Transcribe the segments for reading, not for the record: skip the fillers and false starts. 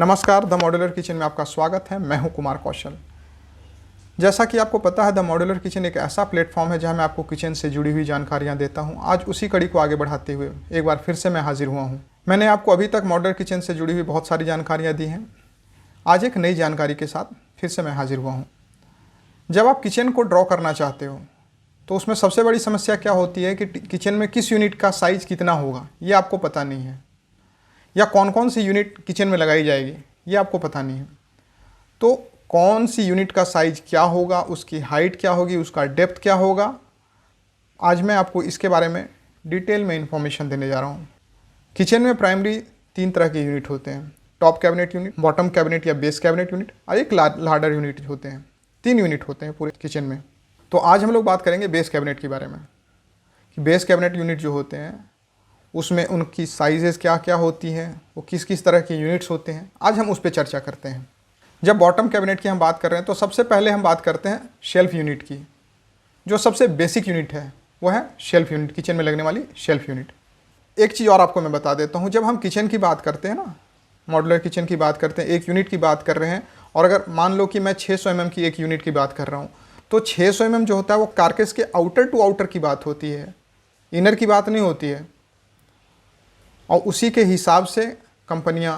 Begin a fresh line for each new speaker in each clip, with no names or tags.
नमस्कार, the modular kitchen में आपका स्वागत है। मैं हूं कुमार कौशल। जैसा कि आपको पता है, द मॉड्यूलर किचन एक ऐसा प्लेटफॉर्म है जहां मैं आपको किचन से जुड़ी हुई जानकारियां देता हूं। आज उसी कड़ी को आगे बढ़ाते हुए एक बार फिर से मैं हाजिर हुआ हूं। मैंने आपको अभी तक मॉड्यूलर किचन से जुड़ी हुई बहुत सारी जानकारियाँ दी हैं। आज एक नई जानकारी के साथ फिर से मैं हाजिर हुआ हूँ। जब आप किचन को ड्रॉ करना चाहते हो तो उसमें सबसे बड़ी समस्या क्या होती है कि किचन में किस यूनिट का साइज़ कितना होगा ये आपको पता नहीं है, या कौन कौन सी यूनिट किचन में लगाई जाएगी ये आपको पता नहीं है। तो कौन सी यूनिट का साइज़ क्या होगा, उसकी हाइट क्या होगी, उसका डेप्थ क्या होगा, आज मैं आपको इसके बारे में डिटेल में इंफॉर्मेशन देने जा रहा हूँ। किचन में प्राइमरी 3 तरह के यूनिट होते हैं: top cabinet unit, bottom cabinet या बेस कैबिनेट यूनिट, और एक लार्डर यूनिट होते हैं। 3 यूनिट होते हैं पूरे किचन में। तो आज हम लोग बात करेंगे बेस कैबिनेट के बारे में कि बेस कैबिनेट यूनिट जो होते हैं उसमें उनकी साइजेस क्या क्या होती हैं, वो किस किस तरह के यूनिट्स होते हैं। आज हम उस पर चर्चा करते हैं। जब बॉटम कैबिनेट की हम बात कर रहे हैं तो सबसे पहले हम बात करते हैं शेल्फ यूनिट की। जो सबसे बेसिक यूनिट है वो है शेल्फ यूनिट, किचन में लगने वाली शेल्फ यूनिट। एक चीज़ और आपको मैं बता देता हूँ, जब हम किचन की बात करते हैं ना, मॉड्यूलर किचन की बात करते हैं, एक यूनिट की बात कर रहे हैं, और अगर मान लो कि मैं 600 mm की एक यूनिट की बात कर रहा हूँ, तो 600 mm जो होता है वो कारकेस के आउटर टू आउटर की बात होती है, इनर की बात नहीं होती है। और उसी के हिसाब से कंपनियां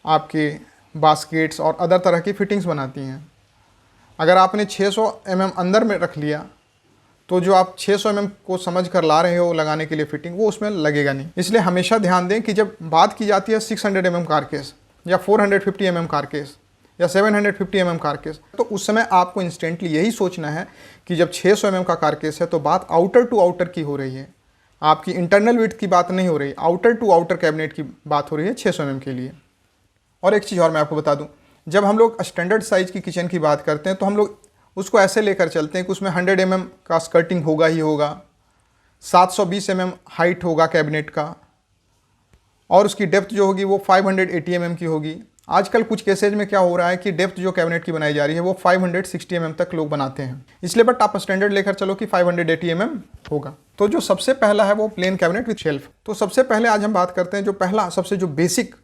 आपके बास्केट्स और अदर तरह की फिटिंग्स बनाती हैं। अगर आपने 600 mm अंदर में रख लिया तो जो आप 600 mm को समझ कर ला रहे हो लगाने के लिए फिटिंग, वो उसमें लगेगा नहीं। इसलिए हमेशा ध्यान दें कि जब बात की जाती है 600 mm कारकेस या 450 mm कारकेस या 750 mm कारकेस, तो उस समय आपको इंस्टेंटली यही सोचना है कि जब 600 mm का कारकेस है तो बात आउटर टू आउटर की हो रही है, आपकी इंटरनल विड्थ की बात नहीं हो रही, आउटर टू आउटर कैबिनेट की बात हो रही है 600 mm के लिए। और एक चीज़ और मैं आपको बता दूं, जब हम लोग स्टैंडर्ड साइज़ की किचन की बात करते हैं तो हम लोग उसको ऐसे लेकर चलते हैं कि उसमें 100 mm का स्कर्टिंग होगा ही होगा, 720 mm हाइट होगा कैबिनेट का, और उसकी डेप्थ जो होगी वो 580 mm की होगी। आजकल कुछ केसेज में क्या हो रहा है कि डेप्थ जो कैबिनेट की बनाई जा रही है वो 560 mm तक लोग बनाते हैं, इसलिए बट आप स्टैंडर्ड लेकर चलो कि 580 mm होगा। तो जो सबसे पहला है वो प्लेन कैबिनेट विद शेल्फ। तो सबसे पहले आज हम बात करते हैं जो पहला सबसे जो बेसिक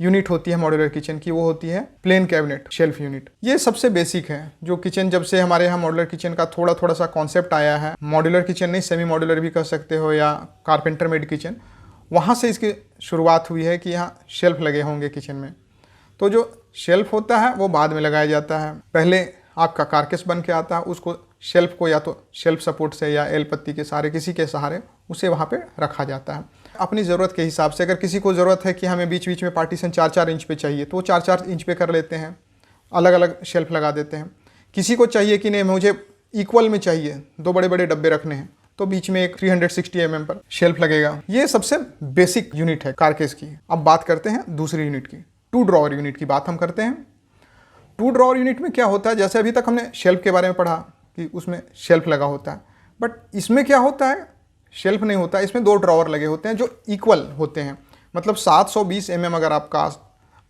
यूनिट होती है मॉड्यूलर किचन की, वो होती है प्लेन कैबिनेट शेल्फ यूनिट। ये सबसे बेसिक है जो किचन, जब से हमारे यहाँ मॉड्यूलर किचन का थोड़ा सा कॉन्सेप्ट आया है, मॉड्यूलर किचन नहीं सेमी मॉड्यूलर भी कह सकते हो या कारपेंटर मेड किचन, वहाँ से इसकी शुरुआत हुई है कि यहाँ शेल्फ लगे होंगे किचन में। तो जो शेल्फ होता है वो बाद में लगाया जाता है, पहले आपका कारकेस बन के आता है, उसको शेल्फ को या तो शेल्फ सपोर्ट से या एल पत्ती के सहारे, किसी के सहारे उसे वहाँ पे रखा जाता है अपनी ज़रूरत के हिसाब से। अगर किसी को ज़रूरत है कि हमें बीच बीच में पार्टीशन 4-4 इंच पे चाहिए तो वो 4-4 इंच पे कर लेते हैं, अलग अलग शेल्फ लगा देते हैं। किसी को चाहिए कि नहीं मुझे इक्वल में चाहिए, 2 बड़े बड़े डब्बे रखने हैं, तो बीच में एक 360 mm पर शेल्फ लगेगा। ये सबसे बेसिक यूनिट है कारकेस की। अब बात करते हैं दूसरी यूनिट की, 2 ड्रॉअर यूनिट की बात हम करते हैं। 2 ड्रॉअर यूनिट में क्या होता है, जैसे अभी तक हमने शेल्फ के बारे में पढ़ा कि उसमें शेल्फ लगा होता है, बट इसमें क्या होता है, शेल्फ नहीं होता है, इसमें 2 ड्रॉअर लगे होते हैं जो इक्वल होते हैं। मतलब 720 mm अगर आपका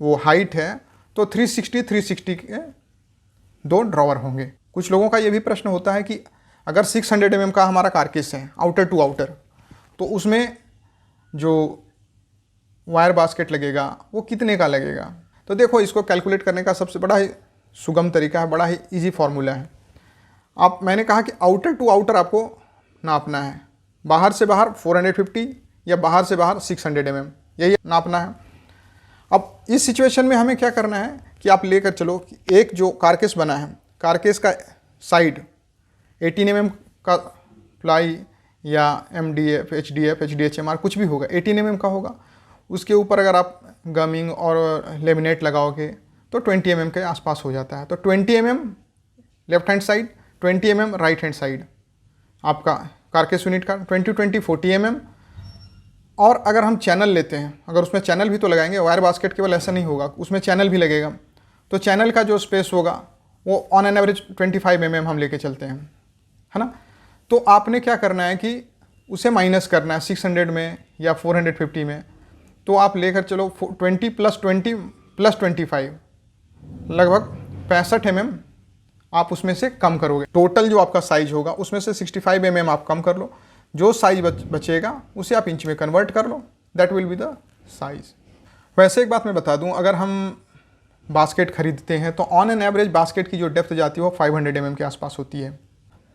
वो हाइट है तो 360 के 2 ड्रॉअर होंगे। कुछ लोगों का ये भी प्रश्न होता है कि अगर 600 mm का हमारा कारकेस है आउटर टू आउटर, तो उसमें जो वायर बास्केट लगेगा वो कितने का लगेगा। तो देखो, इसको कैलकुलेट करने का सबसे बड़ा ही सुगम तरीका है, बड़ा ही इजी फार्मूला है। मैंने कहा कि आउटर टू आउटर आपको नापना है, बाहर से बाहर 450 या बाहर से बाहर 600 mm, यही नापना है। अब इस सिचुएशन में हमें क्या करना है कि आप लेकर चलो कि एक जो कारकेस बना है, कारकेस का साइड 18 mm का प्लाई या MDF, HDF, HDHMR कुछ भी होगा, 18 mm का होगा। उसके ऊपर अगर आप गमिंग और लेमिनेट लगाओगे तो 20 mm के आसपास हो जाता है। तो 20 mm left hand side, 20 mm right hand side आपका कारकेस यूनिट का, 20 40 mm। और अगर हम चैनल लेते हैं, अगर उसमें चैनल भी तो लगाएंगे, वायर बास्केट केवल ऐसा नहीं होगा, उसमें चैनल भी लगेगा, तो चैनल का जो स्पेस होगा वो ऑन एन एवरेज 25 mm हम लेके चलते हैं, है ना। तो आपने क्या करना है कि उसे माइनस करना है 600 में या 450 में। तो आप लेकर चलो 20 + 20 + 25 लगभग 65 mm आप उसमें से कम करोगे। टोटल जो आपका साइज होगा उसमें से 65 mm आप कम कर लो, जो साइज बचेगा उसे आप इंच में कन्वर्ट कर लो, that will be the size. वैसे एक बात मैं बता दूं, अगर हम बास्केट खरीदते हैं तो ऑन एन एवरेज बास्केट की जो डेप्थ जाती है वो 500 mm के आसपास होती है।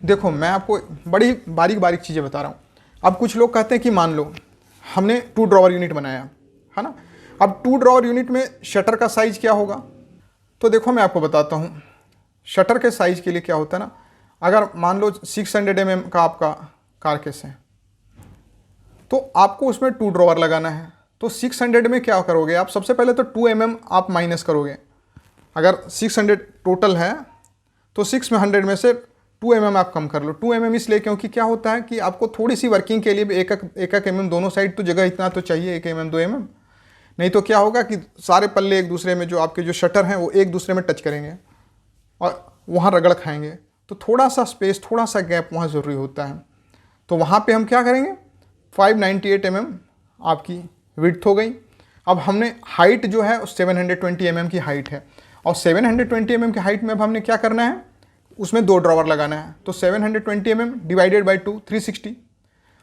देखो मैं आपको बड़ी बारीक बारीक चीज़ें बता रहा हूँ। अब कुछ लोग कहते हैं कि मान लो हमने 2 ड्रॉवर यूनिट बनाया है ना, अब 2 ड्रॉवर यूनिट में शटर का साइज़ क्या होगा। तो देखो मैं आपको बताता हूँ शटर के साइज़ के लिए क्या होता है ना, अगर मान लो 600 mm का आपका कारकेस है तो आपको उसमें 2 ड्रॉवर लगाना है। तो 600 में क्या करोगे आप, सबसे पहले तो 2 mm आप माइनस करोगे। अगर 600 टोटल है तो 600 में से 2 mm आप कम कर लो। 2 mm इसलिए क्योंकि क्या होता है कि आपको थोड़ी सी वर्किंग के लिए भी एक mm दोनों साइड तो जगह इतना तो चाहिए, 1 mm 2 mm, नहीं तो क्या होगा कि सारे पल्ले एक दूसरे में जो आपके जो शटर हैं वो एक दूसरे में टच करेंगे और वहाँ रगड़ खाएंगे। तो थोड़ा सा स्पेस, थोड़ा सा गैप वहाँ ज़रूरी होता है। तो वहाँ पे हम क्या करेंगे, 598 mm आपकी विड्थ हो गई। अब हमने हाइट जो है 720 mm की हाइट है और 720 mm की हाइट में अब हमने क्या करना है, उसमें 2 ड्रॉवर लगाना है। तो 720 mm डिवाइडेड बाई 2 360।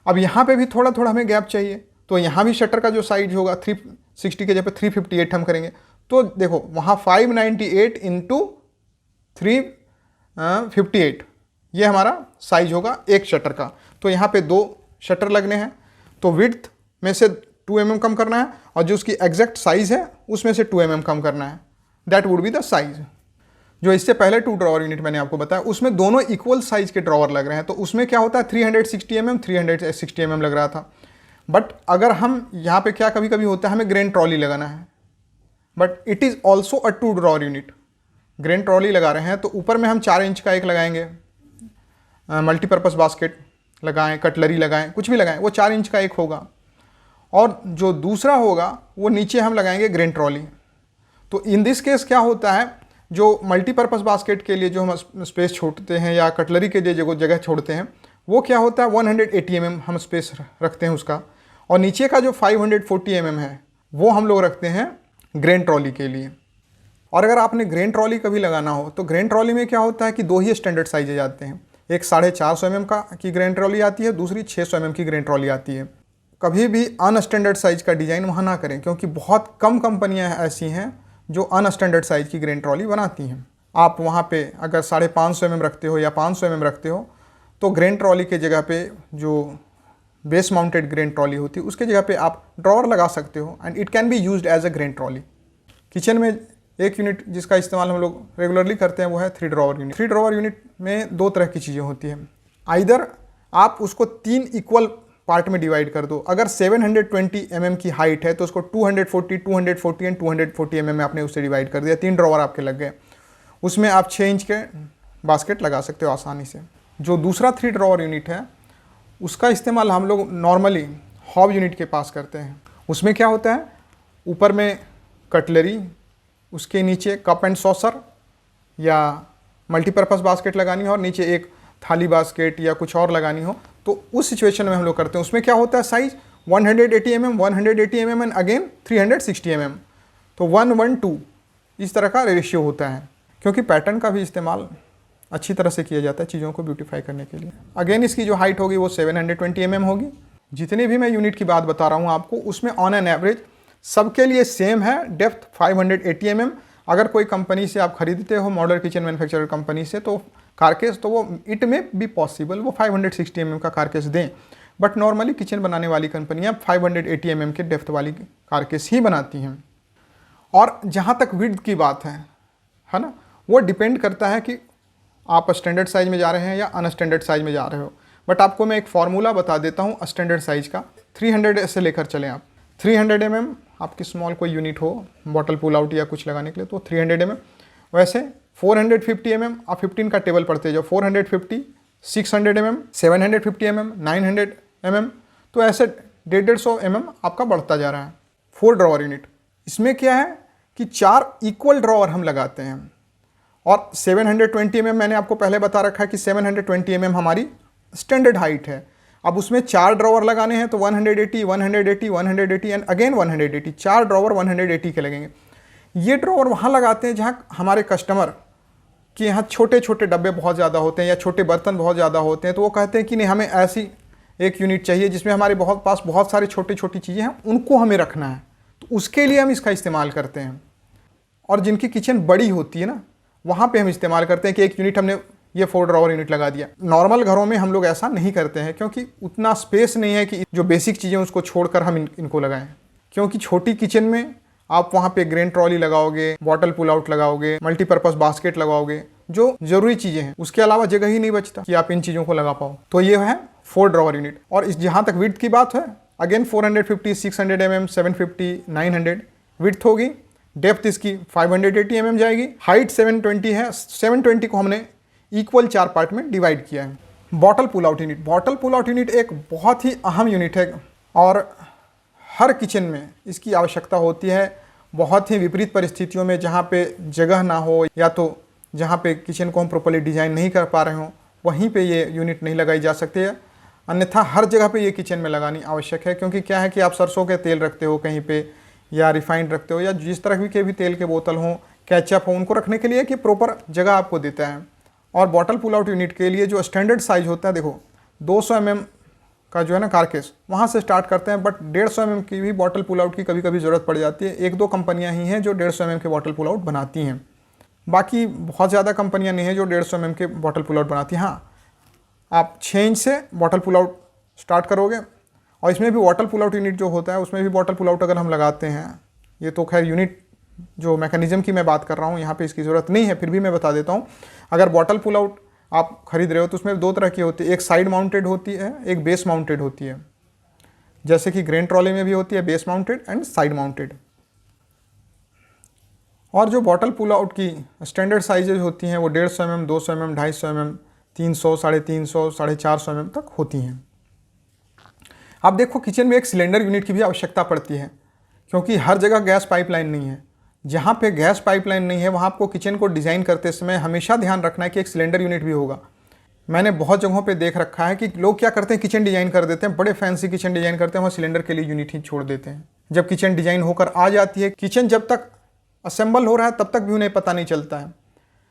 अब यहाँ पे भी थोड़ा थोड़ा हमें गैप चाहिए, तो यहाँ भी शटर का जो साइज होगा 360 के जगह 358 हम करेंगे। तो देखो वहाँ 598 इंटू 358 ये हमारा साइज होगा एक शटर का। तो यहाँ पे 2 शटर लगने हैं, तो विड्थ में से 2 mm कम करना है और जो उसकी एग्जैक्ट साइज़ है उसमें से 2 mm कम करना है। That would be the size. जो इससे पहले 2 ड्रॉवर यूनिट मैंने आपको बताया उसमें दोनों इक्वल साइज़ के ड्रॉवर लग रहे हैं, तो उसमें क्या होता है 360 mm 360 mm लग रहा था। बट अगर हम यहाँ पे क्या कभी कभी होता है हमें ग्रेन ट्रॉली लगाना है, but it is also a 2 drawer unit. Grain trolley लगा रहे हैं तो ऊपर में हम 4 इंच का एक लगाएंगे, मल्टीपर्पज़ बास्केट लगाएं, कटलरी लगाएं, कुछ भी लगाएं, वो 4 इंच का एक होगा और जो दूसरा होगा वो नीचे हम लगाएंगे ग्रेन ट्रॉली। तो इन दिस केस क्या होता है, जो मल्टीपर्पज़ बास्केट के लिए जो हम स्पेस छोड़ते हैं या कटलरी के लिए जो जगह छोड़ते हैं वो क्या होता है 180 mm हम स्पेस रखते हैं उसका, और नीचे का जो 540 mm है वो हम लोग रखते हैं ग्रेन ट्रॉली के लिए। और अगर आपने ग्रेन ट्रॉली कभी लगाना हो तो ग्रेन ट्रॉली में क्या होता है कि 2 ही स्टैंडर्ड साइजेज आते हैं, एक 450 mm की ग्रेन ट्रॉली आती है, दूसरी 600 mm की ग्रेन ट्रॉली आती है। कभी भी अनस्टैंडर्ड साइज का डिज़ाइन वहाँ ना करें, क्योंकि बहुत कम कंपनियाँ ऐसी हैं जो अनस्टैंडर्ड साइज की ग्रेन ट्रॉली बनाती हैं। आप वहाँ पे अगर 550 mm रखते हो या 500 mm रखते हो तो ग्रेन ट्रॉली के जगह पे जो बेस माउंटेड ग्रेन ट्रॉली होती है उसके जगह पे आप ड्रॉवर लगा सकते हो and it can be used as a grain trolley. Kitchen में एक यूनिट जिसका इस्तेमाल हम लोग रेगुलरली करते हैं वो है 3 ड्रॉवर यूनिट। 3 ड्रॉवर यूनिट में 2 तरह की चीज़ें होती हैं, आइदर आप उसको 3 इक्वल पार्ट में डिवाइड कर दो। अगर 720 mm की हाइट है तो उसको 240 एंड 240 mm में आपने उससे डिवाइड कर दिया, 3 ड्रॉवर आपके लग गए। उसमें आप 6 इंच के बास्केट लगा सकते हो आसानी से। जो दूसरा 3 ड्रॉवर यूनिट है उसका इस्तेमाल हम लोग नॉर्मली हॉब यूनिट के पास करते हैं। उसमें क्या होता है, ऊपर में कटलरी, उसके नीचे कप एंड सॉसर या मल्टीपर्पज़ बास्केट लगानी हो और नीचे एक थाली बास्केट या कुछ और लगानी हो, तो उस सिचुएशन में हम लोग करते हैं। उसमें क्या होता है size 180 mm and again 360 mm, तो 1:2 इस तरह का रेशियो होता है, क्योंकि पैटर्न का भी इस्तेमाल अच्छी तरह से किया जाता है चीज़ों को ब्यूटीफाई करने के लिए। अगेन इसकी जो हाइट होगी वो 720 mm होगी। जितनी भी मैं यूनिट की बात बता रहा हूँ आपको उसमें ऑन एन एवरेज सबके लिए सेम है डेप्थ 580 mm। अगर कोई कंपनी से आप खरीदते हो मॉडल किचन मैन्युफैक्चरर कंपनी से तो कारकेस, तो वो इट में भी पॉसिबल वो 560 mm का कारकेस दें, बट नॉर्मली किचन बनाने वाली कंपनियां 580 mm के डेप्थ वाली कारकेस ही बनाती हैं। और जहाँ तक विड्थ की बात है ना, वो डिपेंड करता है कि आप स्टैंडर्ड साइज में जा रहे हैं या अनस्टैंडर्ड साइज में जा रहे हो। बट आपको मैं एक फार्मूला बता देता हूँ स्टैंडर्ड साइज का, 300 से लेकर चलें आप। 300 mm आपकी स्मॉल कोई यूनिट हो बॉटल पुल आउट या कुछ लगाने के लिए तो 300 mm। वैसे 450 mm आप 15 का टेबल पढ़ते जाओ, 450, 600 mm, 750 mm, 900 mm, तो ऐसे 150 mm आपका बढ़ता जा रहा है। 4 ड्रॉवर यूनिट, इसमें क्या है कि 4 इक्वल ड्रॉवर हम लगाते हैं और 720 mm मैंने आपको पहले बता रखा है कि 720 mm हमारी स्टैंडर्ड हाइट है। अब उसमें 4 ड्रॉवर लगाने हैं तो 180, 180, 180 एंड अगेन 180, 4 ड्रॉवर 180 के लगेंगे। ये ड्रॉवर वहाँ लगाते हैं जहाँ हमारे कस्टमर के यहाँ छोटे छोटे डब्बे बहुत ज़्यादा होते हैं या छोटे बर्तन बहुत ज़्यादा होते हैं, तो वो कहते हैं कि नहीं हमें ऐसी एक यूनिट चाहिए जिसमें हमारे पास बहुत सारी छोटी छोटी चीज़ें हैं, उनको हमें रखना है, तो उसके लिए हम इसका इस्तेमाल करते हैं। और जिनकी किचन बड़ी होती है ना, वहाँ पे हम इस्तेमाल करते हैं कि एक यूनिट हमने ये 4 ड्रॉवर यूनिट लगा दिया। नॉर्मल घरों में हम लोग ऐसा नहीं करते हैं, क्योंकि उतना स्पेस नहीं है कि जो बेसिक चीज़ें उसको छोड़कर हम इनको लगाएं। क्योंकि छोटी किचन में आप वहाँ पे ग्रेन ट्रॉली लगाओगे, बॉटल पुल आउट लगाओगे, मल्टीपर्पज़ बास्केट लगाओगे, जो जरूरी चीज़ें हैं, उसके अलावा जगह ही नहीं बचता कि आप इन चीज़ों को लगा पाओ। तो ये है 4 ड्रॉवर यूनिट। और इस जहाँ तक विड्थ की बात है, अगेन 450, 600 mm, 750, 900 विड्थ होगी। डेप्थ इसकी 580 mm जाएगी। हाइट 720 है। 720 को हमने इक्वल 4 पार्ट में डिवाइड किया है। Bottle pull out unit, bottle pull out unit एक बहुत ही अहम यूनिट है और हर किचन में इसकी आवश्यकता होती है। बहुत ही विपरीत परिस्थितियों में, जहाँ पे जगह ना हो या तो जहाँ पे किचन को हम प्रॉपर्ली डिज़ाइन नहीं कर पा रहे हों, वहीं पे ये यूनिट नहीं लगाई जा सकती है। अन्यथा हर जगह पे ये किचन में लगानी आवश्यक है। क्योंकि क्या है कि आप सरसों के तेल रखते हो कहीं पे, या रिफाइंड रखते हो, या जिस तरह के भी तेल के बोतल हों, केचप हो, उनको रखने के लिए कि प्रॉपर जगह आपको देता है। और बॉटल पुल आउट यूनिट के लिए जो स्टैंडर्ड साइज़ होता है, देखो 200 mm का जो है ना कारकेस, वहाँ से स्टार्ट करते हैं। बट 150 mm की भी बॉटल पुल आउट की कभी कभी ज़रूरत पड़ जाती है। 1-2 कंपनियाँ ही हैं जो 150 mm के बॉटल पुल आउट बनाती हैं। बाकी बहुत ज़्यादा कंपनियाँ नहीं हैं जो 150 mm के बॉटल पुल आउट बनाती हैं। हाँ, आप 6 इंच से बॉटल पुल आउट स्टार्ट करोगे। और इसमें भी बॉटल पुल आउट यूनिट जो होता है, उसमें भी बॉटल पुल आउट अगर हम लगाते हैं, ये तो खैर यूनिट जो मैकेनिज़्म की मैं बात कर रहा हूँ, यहाँ पे इसकी ज़रूरत नहीं है, फिर भी मैं बता देता हूँ। अगर बॉटल पुल आउट आप खरीद रहे हो तो उसमें 2 तरह की होती है। एक साइड माउंटेड होती है, एक बेस माउंटेड होती है। जैसे कि ग्रेन ट्रॉली में भी होती है base mounted and side mounted. और जो बॉटल पुल आउट की स्टैंडर्ड साइजेज होती हैं वो 150 mm, 200 mm, 250 mm, 300, 350, 450 mm तक होती हैं। अब देखो, किचन में एक सिलेंडर यूनिट की भी आवश्यकता पड़ती है, क्योंकि हर जगह गैस पाइपलाइन नहीं है। जहाँ पे गैस पाइपलाइन नहीं है, वहाँ आपको किचन को डिज़ाइन करते समय हमेशा ध्यान रखना है कि एक सिलेंडर यूनिट भी होगा। मैंने बहुत जगहों पे देख रखा है कि लोग क्या करते हैं, किचन डिज़ाइन कर देते हैं, बड़े फैंसी किचन डिज़ाइन करते हैं, वहाँ सिलेंडर के लिए यूनिट ही छोड़ देते हैं। जब किचन डिज़ाइन होकर आ जाती है, किचन जब तक असेंबल हो रहा है तब तक भी उन्हें पता नहीं चलता है।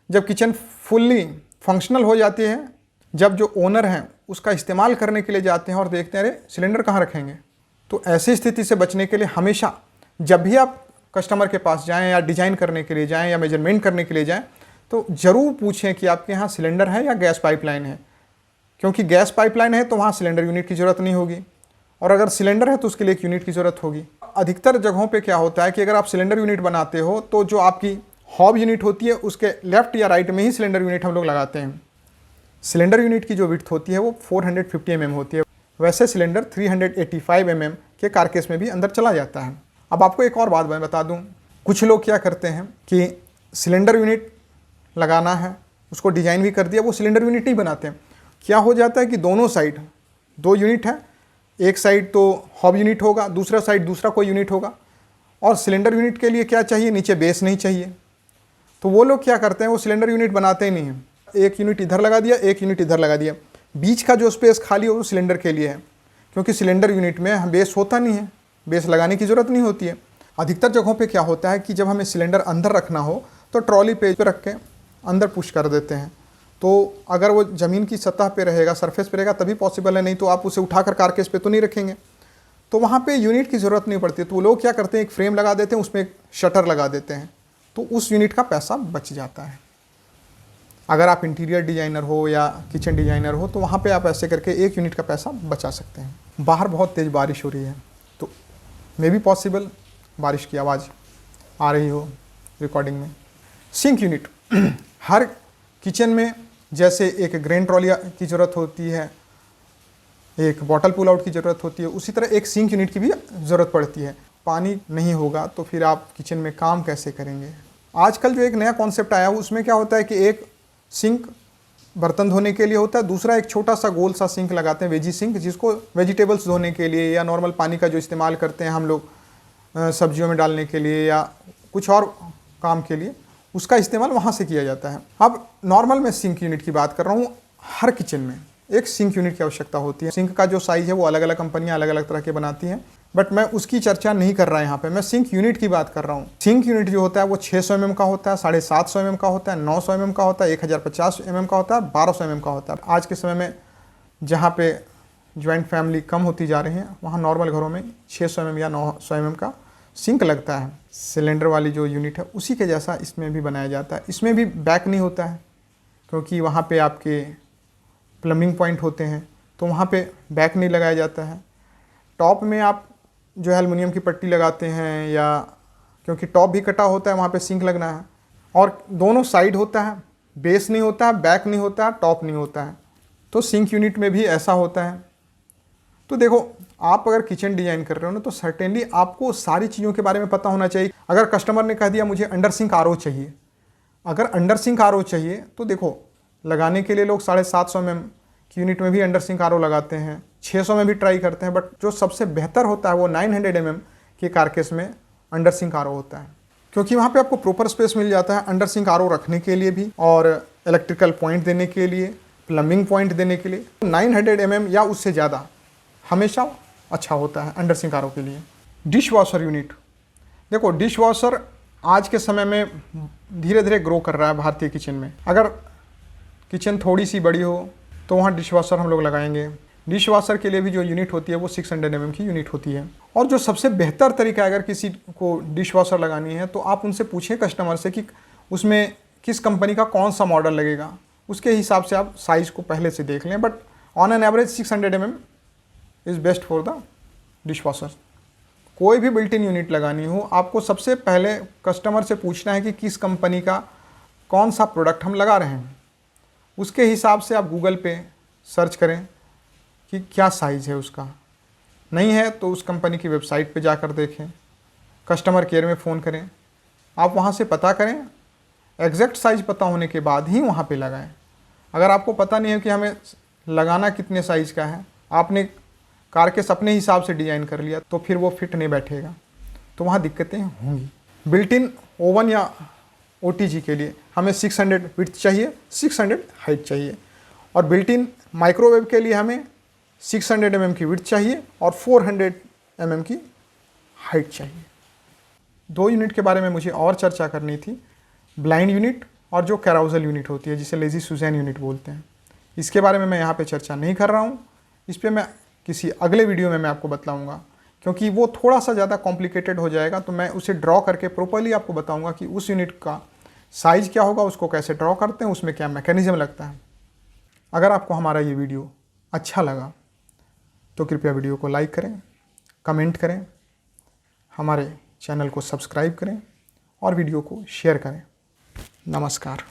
जब किचन फुल्ली फंक्शनल हो जाती है, जब जो ओनर हैं उसका इस्तेमाल करने के लिए जाते हैं और देखते हैं अरे सिलेंडर कहाँ रखेंगे। तो ऐसी स्थिति से बचने के लिए हमेशा जब भी आप कस्टमर के पास जाएं या डिज़ाइन करने के लिए जाएं या मेजरमेंट करने के लिए जाएं, तो ज़रूर पूछें कि आपके यहाँ सिलेंडर है या गैस पाइपलाइन है। क्योंकि गैस पाइपलाइन है तो वहाँ सिलेंडर यूनिट की ज़रूरत नहीं होगी, और अगर सिलेंडर है तो उसके लिए एक यूनिट की ज़रूरत होगी। अधिकतर जगहों पे क्या होता है कि अगर आप सिलेंडर यूनिट बनाते हो तो जो आपकी हॉब यूनिट होती है उसके लेफ्ट या राइट में ही सिलेंडर यूनिट हम लोग लगाते हैं। सिलेंडर यूनिट की जो विड्थ होती है वो 450 mm होती है। वैसे सिलेंडर 385 mm के कारकेस में भी अंदर चला जाता है। अब आपको एक और बात मैं बता दूं, कुछ लोग क्या करते हैं कि सिलेंडर यूनिट लगाना है, उसको डिज़ाइन भी कर दिया, वो सिलेंडर यूनिट नहीं बनाते हैं। क्या हो जाता है कि दोनों साइड 2 यूनिट है, एक साइड तो हॉब यूनिट होगा, दूसरा साइड दूसरा कोई यूनिट होगा। और सिलेंडर यूनिट के लिए क्या चाहिए, नीचे बेस नहीं चाहिए। तो वो लोग क्या करते हैं, वो सिलेंडर यूनिट बनाते ही नहीं हैं। एक यूनिट इधर लगा दिया, एक यूनिट इधर लगा दिया, बीच का जो स्पेस खाली हो वो सिलेंडर के लिए है। क्योंकि सिलेंडर यूनिट में बेस होता नहीं है, बेस लगाने की ज़रूरत नहीं होती है। अधिकतर जगहों पे क्या होता है कि जब हमें सिलेंडर अंदर रखना हो तो ट्रॉली पेज पे रख के अंदर पुश कर देते हैं। तो अगर वो ज़मीन की सतह पे रहेगा, सरफेस पे रहेगा, तभी पॉसिबल है, नहीं तो आप उसे उठाकर कारकेस पे तो नहीं रखेंगे। तो वहाँ पे यूनिट की ज़रूरत नहीं पड़ती। तो वो लोग क्या करते हैं, एक फ्रेम लगा देते हैं, उसमें एक शटर लगा देते हैं, तो उस यूनिट का पैसा बच जाता है। अगर आप इंटीरियर डिज़ाइनर हो या किचन डिज़ाइनर हो तो वहाँ पे आप ऐसे करके एक यूनिट का पैसा बचा सकते हैं। बाहर बहुत तेज़ बारिश हो रही है, तो मे बी पॉसिबल बारिश की आवाज़ आ रही हो रिकॉर्डिंग में। सिंक यूनिट, हर किचन में जैसे एक ग्रेन ट्रॉली की ज़रूरत होती है, एक बॉटल पुल आउट की ज़रूरत होती है, उसी तरह एक सिंक यूनिट की भी ज़रूरत पड़ती है। पानी नहीं होगा तो फिर आप किचन में काम कैसे करेंगे। आजकल जो एक नया कॉन्सेप्ट आया उसमें क्या होता है कि एक सिंक बर्तन धोने के लिए होता है, दूसरा एक छोटा सा गोल सा सिंक लगाते हैं, वेजी सिंक, जिसको वेजिटेबल्स धोने के लिए या नॉर्मल पानी का जो इस्तेमाल करते हैं हम लोग सब्जियों में डालने के लिए या कुछ और काम के लिए, उसका इस्तेमाल वहाँ से किया जाता है। अब नॉर्मल मैं सिंक यूनिट की बात कर रहा हूँ। हर किचन में एक सिंक यूनिट की आवश्यकता होती है। सिंक का जो साइज़ है वो अलग अलग कंपनियाँ अलग अलग तरह के बनाती हैं, बट मैं उसकी चर्चा नहीं कर रहा यहाँ पे, मैं सिंक यूनिट की बात कर रहा हूँ। सिंक यूनिट जो होता है वो 600 mm का होता है, 750 mm का होता है, 900 mm का होता है, 1050 mm का होता है, 1200 mm का होता है। आज के समय में जहाँ पे ज्वाइंट फैमिली कम होती जा रही हैं, वहाँ नॉर्मल घरों में 600 mm या 900 mm का सिंक लगता है, सिलेंडर वाली जो यूनिट है उसी के जैसा इसमें भी बनाया जाता है। इसमें भी बैक नहीं होता है क्योंकि वहाँ पे आपके प्लम्बिंग पॉइंट होते हैं, तो वहाँ पे बैक नहीं लगाया जाता है। टॉप में आप जो है एल्युमिनियम की पट्टी लगाते हैं, या क्योंकि टॉप भी कटा होता है वहाँ पे सिंक लगना है। और दोनों साइड होता है, बेस नहीं होता है, बैक नहीं होता है, टॉप नहीं होता है। तो सिंक यूनिट में भी ऐसा होता है। तो देखो, आप अगर किचन डिज़ाइन कर रहे हो ना, तो सर्टेनली आपको सारी चीज़ों के बारे में पता होना चाहिए। अगर कस्टमर ने कह दिया मुझे अंडर सिंक आरओ चाहिए, अगर अंडर सिंक आरओ चाहिए तो देखो, लगाने के लिए लोग 750 mm की यूनिट में भी अंडर सिंक आरओ लगाते हैं, 600 में भी ट्राई करते हैं, बट जो सबसे बेहतर होता है वो 900 mm के कारकेस में अंडर सिंक आरओ होता है, क्योंकि वहाँ पे आपको प्रॉपर स्पेस मिल जाता है अंडर सिंक आरओ रखने के लिए भी, और इलेक्ट्रिकल पॉइंट देने के लिए, प्लम्बिंग पॉइंट देने के लिए। 900 mm या उससे ज़्यादा हमेशा अच्छा होता है अंडर सिंक आरओ के लिए। डिश वॉशर यूनिट, देखो डिश वॉशर आज के समय में धीरे धीरे ग्रो कर रहा है भारतीय किचन में। अगर किचन थोड़ी सी बड़ी हो तो वहाँ डिश वॉशर हम लोग लगाएंगे। डिश वॉशर के लिए भी जो यूनिट होती है वो 600 mm की यूनिट होती है। और जो सबसे बेहतर तरीका है, अगर किसी को डिश वॉशर लगानी है तो आप उनसे पूछें कस्टमर से कि उसमें किस कंपनी का कौन सा मॉडल लगेगा, उसके हिसाब से आप साइज़ को पहले से देख लें। But on an average 600 mm is best for the dish washer. कोई भी बिल्ट इन यूनिट लगानी हो, आपको सबसे पहले कस्टमर से पूछना है कि किस कंपनी का कौन सा प्रोडक्ट हम लगा रहे हैं। उसके हिसाब से आप गूगल पे सर्च करें कि क्या साइज़ है उसका। नहीं है तो उस कंपनी की वेबसाइट पे जाकर देखें, कस्टमर केयर में फ़ोन करें, आप वहाँ से पता करें, एग्जैक्ट साइज़ पता होने के बाद ही वहाँ पे लगाएं। अगर आपको पता नहीं है कि हमें लगाना कितने साइज़ का है, आपने कारकेस अपने हिसाब से डिज़ाइन कर लिया, तो फिर वो फिट नहीं बैठेगा, तो वहाँ दिक्कतें होंगी। बिल्ट इन ओवन या OTG के लिए हमें 600 विड्थ चाहिए, 600 हाइट चाहिए, और बिल्ट इन माइक्रोवेव के लिए हमें 600 mm की विड्थ चाहिए और 400 mm की हाइट चाहिए। 2 यूनिट के बारे में मुझे और चर्चा करनी थी, ब्लाइंड यूनिट और जो कैराउजल यूनिट होती है जिसे लेजी सुजैन यूनिट बोलते हैं। इसके बारे में मैं यहाँ पे चर्चा नहीं कर रहा हूँ, इस पर मैं किसी अगले वीडियो में मैं आपको बताऊँगा, क्योंकि वो थोड़ा सा ज़्यादा कॉम्प्लिकेटेड हो जाएगा। तो मैं उसे ड्रॉ करके प्रॉपर्ली आपको बताऊँगा कि उस यूनिट का साइज़ क्या होगा, उसको कैसे ड्रॉ करते हैं, उसमें क्या मैकेनिज़्म लगता है। अगर आपको हमारा ये वीडियो अच्छा लगा तो कृपया वीडियो को लाइक करें, कमेंट करें, हमारे चैनल को सब्सक्राइब करें और वीडियो को शेयर करें। नमस्कार।